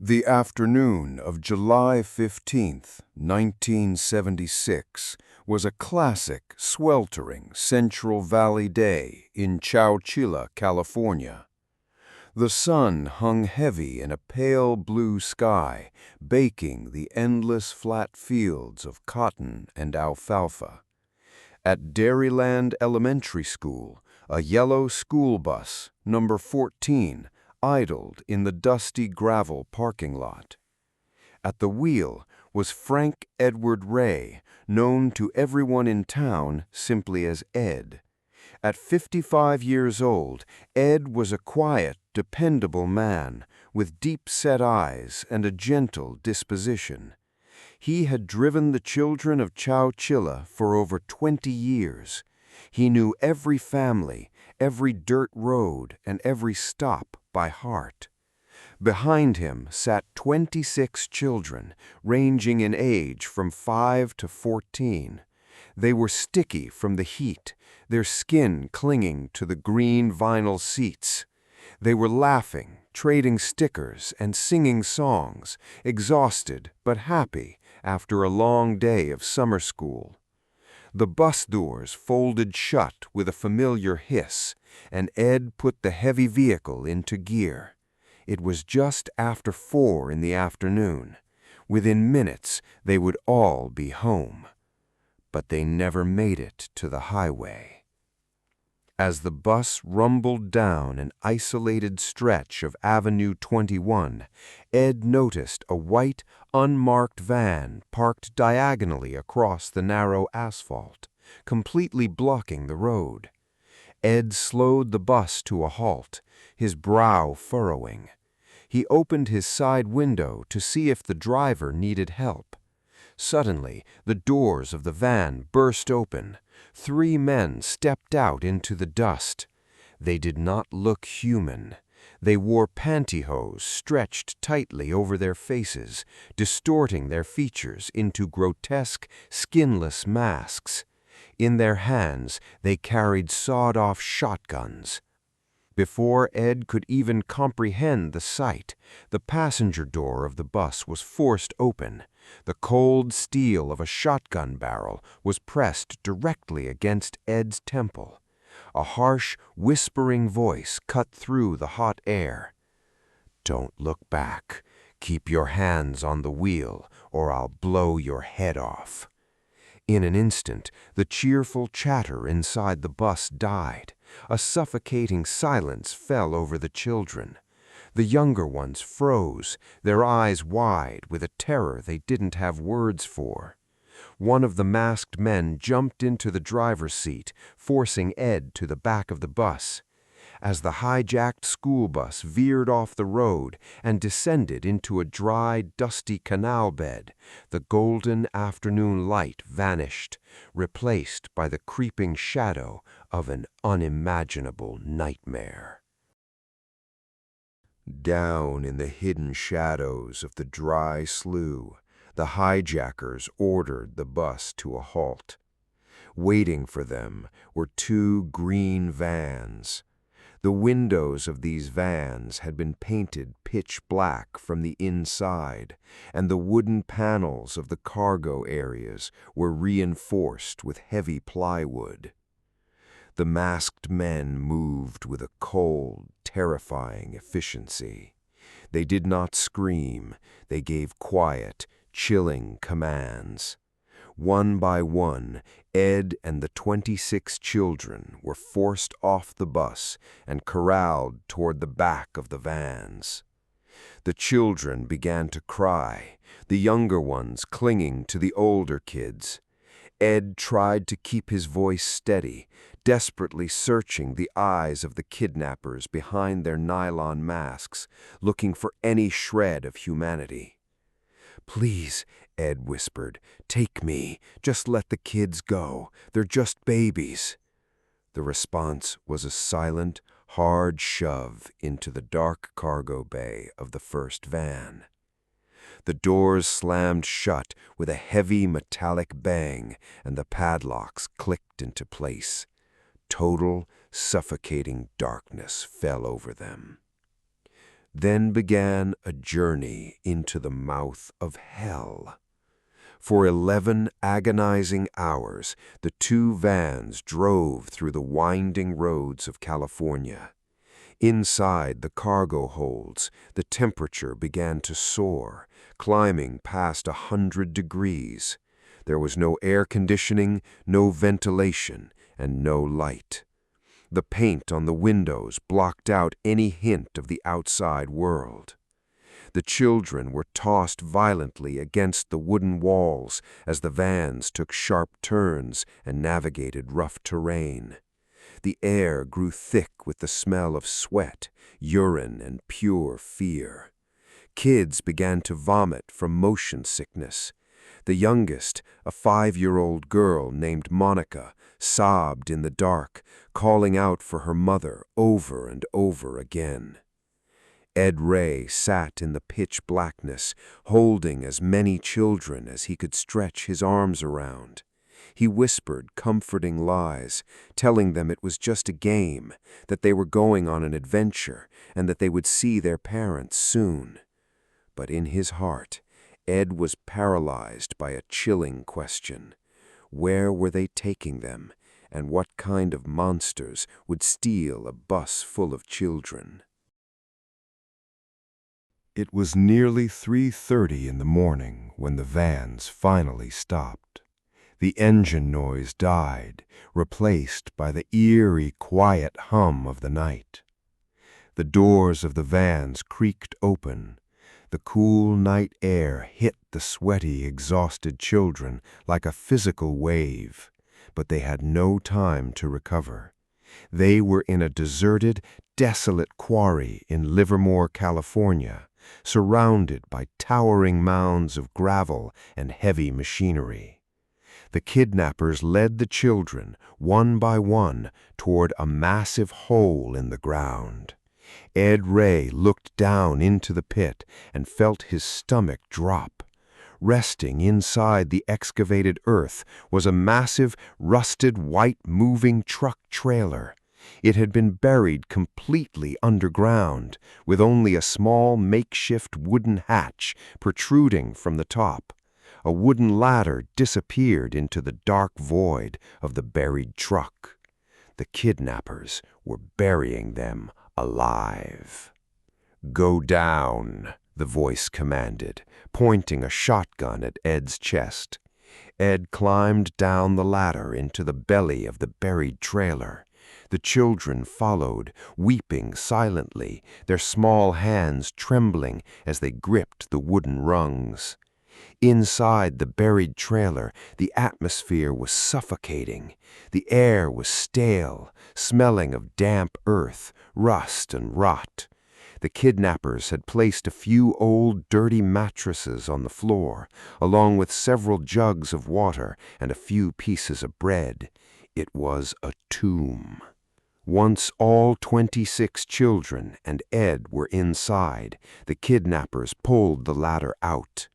The afternoon of July 15th, 1976, was a classic, sweltering Central Valley day in Chowchilla, California. The sun hung heavy in a pale blue sky, baking the endless flat fields of cotton and alfalfa. At Dairyland Elementary School, a yellow school bus, number 14, idled in the dusty gravel parking lot. At the wheel was Frank Edward Ray, known to everyone in town simply as Ed. At 55 years old, Ed was a quiet, dependable man with deep-set eyes and a gentle disposition. He had driven the children of Chowchilla for over 20 years. He knew every family, every dirt road, and every stop by heart. Behind him sat 26 children, ranging in age from 5 to 14. They were sticky from the heat, their skin clinging to the green vinyl seats. They were laughing, trading stickers, and singing songs, exhausted but happy after a long day of summer school. The bus doors folded shut with a familiar hiss, and Ed put the heavy vehicle into gear. It was just after 4 in the afternoon. Within minutes, they would all be home. But they never made it to the highway. As the bus rumbled down an isolated stretch of Avenue 21, Ed noticed a white, unmarked van parked diagonally across the narrow asphalt, completely blocking the road. Ed slowed the bus to a halt, his brow furrowing. He opened his side window to see if the driver needed help. Suddenly, the doors of the van burst open. 3 men stepped out into the dust. They did not look human. They wore pantyhose stretched tightly over their faces, distorting their features into grotesque, skinless masks. In their hands, they carried sawed-off shotguns. Before Ed could even comprehend the sight, the passenger door of the bus was forced open. The cold steel of a shotgun barrel was pressed directly against Ed's temple. A harsh, whispering voice cut through the hot air. "Don't look back. Keep your hands on the wheel, or I'll blow your head off." In an instant, the cheerful chatter inside the bus died. A suffocating silence fell over the children. The younger ones froze, their eyes wide with a terror they didn't have words for. One of the masked men jumped into the driver's seat, forcing Ed to the back of the bus. As the hijacked school bus veered off the road and descended into a dry, dusty canal bed, the golden afternoon light vanished, replaced by the creeping shadow of an unimaginable nightmare. Down in the hidden shadows of the dry slough, the hijackers ordered the bus to a halt. Waiting for them were 2 green vans. The windows of these vans had been painted pitch black from the inside, and the wooden panels of the cargo areas were reinforced with heavy plywood. The masked men moved with a cold, terrifying efficiency. They did not scream, they gave quiet, chilling commands. One by one, Ed and the 26 children were forced off the bus and corralled toward the back of the vans. The children began to cry, the younger ones clinging to the older kids. Ed tried to keep his voice steady, desperately searching the eyes of the kidnappers behind their nylon masks, looking for any shred of humanity. "Please," Ed whispered, "take me. Just let the kids go. They're just babies." The response was a silent, hard shove into the dark cargo bay of the first van. The doors slammed shut with a heavy metallic bang, and the padlocks clicked into place. Total, suffocating darkness fell over them. Then began a journey into the mouth of hell. For 11 agonizing hours, the two vans drove through the winding roads of California. Inside the cargo holds, the temperature began to soar, climbing past 100 degrees. There was no air conditioning, no ventilation, and no light. The paint on the windows blocked out any hint of the outside world. The children were tossed violently against the wooden walls as the vans took sharp turns and navigated rough terrain. The air grew thick with the smell of sweat, urine, and pure fear. Kids began to vomit from motion sickness. The youngest, a 5-year-old girl named Monica, sobbed in the dark, calling out for her mother over and over again. Ed Ray sat in the pitch blackness, holding as many children as he could stretch his arms around. He whispered comforting lies, telling them it was just a game, that they were going on an adventure, and that they would see their parents soon. But in his heart, Ed was paralyzed by a chilling question. Where were they taking them, and what kind of monsters would steal a bus full of children? It was nearly 3:30 in the morning when the vans finally stopped. The engine noise died, replaced by the eerie, quiet hum of the night. The doors of the vans creaked open. The cool night air hit the sweaty, exhausted children like a physical wave, but they had no time to recover. They were in a deserted, desolate quarry in Livermore, California, surrounded by towering mounds of gravel and heavy machinery. The kidnappers led the children, one by one, toward a massive hole in the ground. Ed Ray looked down into the pit and felt his stomach drop. Resting inside the excavated earth was a massive, rusted, white moving truck trailer. It had been buried completely underground, with only a small makeshift wooden hatch protruding from the top. A wooden ladder disappeared into the dark void of the buried truck. The kidnappers were burying them alive. "Go down," the voice commanded, pointing a shotgun at Ed's chest. Ed climbed down the ladder into the belly of the buried trailer. The children followed, weeping silently, their small hands trembling as they gripped the wooden rungs. Inside the buried trailer, the atmosphere was suffocating. The air was stale, smelling of damp earth, rust, and rot. The kidnappers had placed a few old, dirty mattresses on the floor, along with several jugs of water and a few pieces of bread. It was a tomb. Once all 26 children and Ed were inside, the kidnappers pulled the ladder out.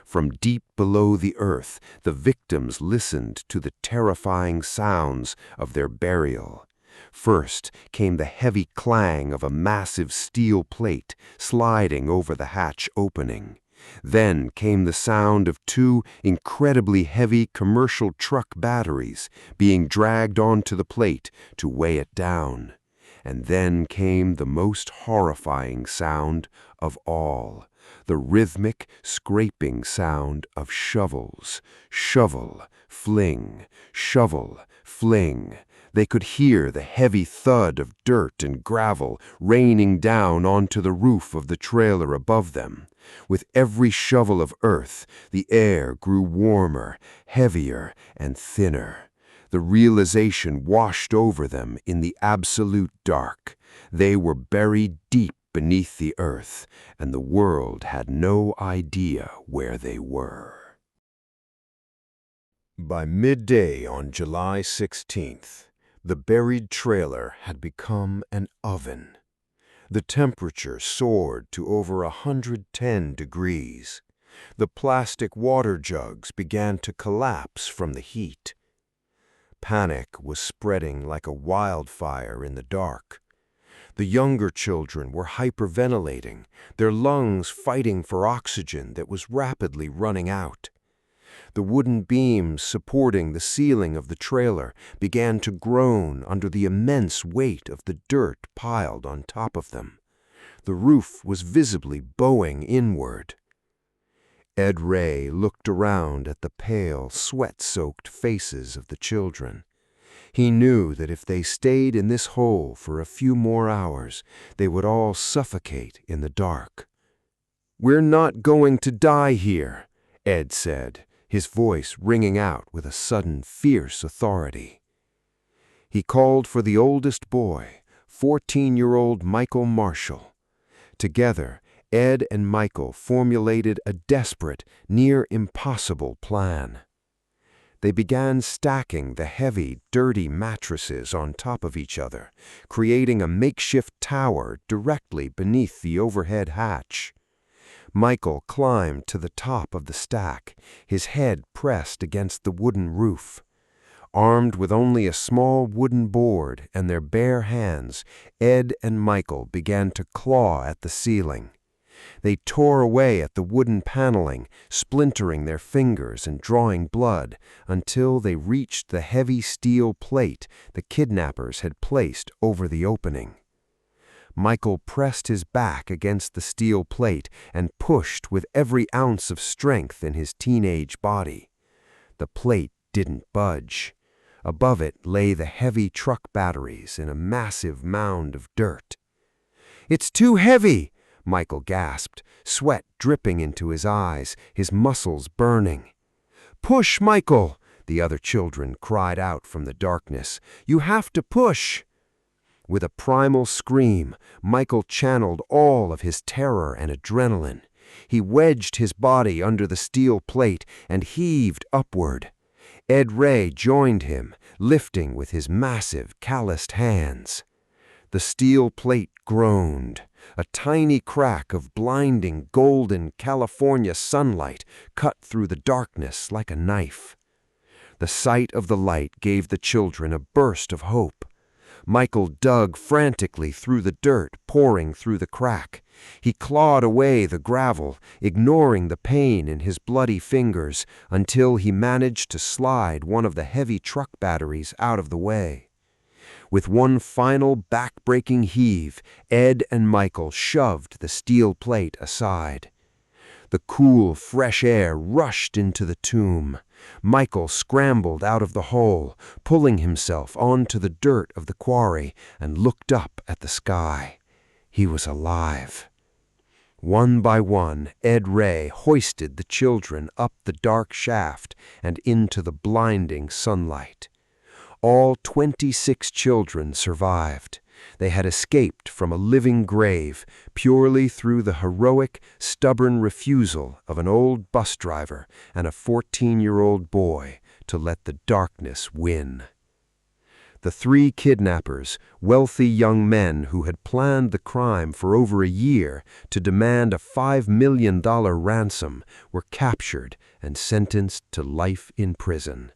From deep below the earth, the victims listened to the terrifying sounds of their burial. First came the heavy clang of a massive steel plate sliding over the hatch opening. Then came the sound of 2 incredibly heavy commercial truck batteries being dragged onto the plate to weigh it down. And then came the most horrifying sound of all, the rhythmic, scraping sound of shovels. Shovel, fling, shovel, fling. They could hear the heavy thud of dirt and gravel raining down onto the roof of the trailer above them. With every shovel of earth, the air grew warmer, heavier, and thinner. The realization washed over them in the absolute dark. They were buried deep beneath the earth, and the world had no idea where they were. By midday on July 16th, the buried trailer had become an oven. The temperature soared to over 110 degrees. The plastic water jugs began to collapse from the heat. Panic was spreading like a wildfire in the dark. The younger children were hyperventilating, their lungs fighting for oxygen that was rapidly running out. The wooden beams supporting the ceiling of the trailer began to groan under the immense weight of the dirt piled on top of them. The roof was visibly bowing inward. Ed Ray looked around at the pale, sweat-soaked faces of the children. He knew that if they stayed in this hole for a few more hours, they would all suffocate in the dark. "We're not going to die here," Ed said, his voice ringing out with a sudden fierce authority. He called for the oldest boy, 14-year-old Michael Marshall. Together, Ed and Michael formulated a desperate, near-impossible plan. They began stacking the heavy, dirty mattresses on top of each other, creating a makeshift tower directly beneath the overhead hatch. Michael climbed to the top of the stack, his head pressed against the wooden roof. Armed with only a small wooden board and their bare hands, Ed and Michael began to claw at the ceiling. They tore away at the wooden paneling, splintering their fingers and drawing blood, until they reached the heavy steel plate the kidnappers had placed over the opening. Michael pressed his back against the steel plate and pushed with every ounce of strength in his teenage body. The plate didn't budge. Above it lay the heavy truck batteries in a massive mound of dirt. "It's too heavy!" Michael gasped, sweat dripping into his eyes, his muscles burning. "Push, Michael!" the other children cried out from the darkness. "You have to push!" With a primal scream, Michael channeled all of his terror and adrenaline. He wedged his body under the steel plate and heaved upward. Ed Ray joined him, lifting with his massive, calloused hands. The steel plate groaned. A tiny crack of blinding, golden California sunlight cut through the darkness like a knife. The sight of the light gave the children a burst of hope. Michael dug frantically through the dirt pouring through the crack. He clawed away the gravel, ignoring the pain in his bloody fingers, until he managed to slide one of the heavy truck batteries out of the way. With one final back-breaking heave, Ed and Michael shoved the steel plate aside. The cool, fresh air rushed into the tomb. Michael scrambled out of the hole, pulling himself onto the dirt of the quarry, and looked up at the sky. He was alive. One by one, Ed Ray hoisted the children up the dark shaft and into the blinding sunlight. All 26 children survived. They had escaped from a living grave purely through the heroic, stubborn refusal of an old bus driver and a 14-year-old boy to let the darkness win. The 3 kidnappers, wealthy young men who had planned the crime for over a year to demand a $5 million ransom, were captured and sentenced to life in prison.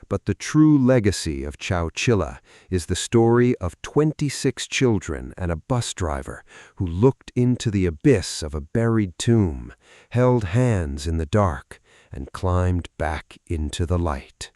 But the true legacy of Chowchilla is the story of 26 children and a bus driver who looked into the abyss of a buried tomb, held hands in the dark, and climbed back into the light.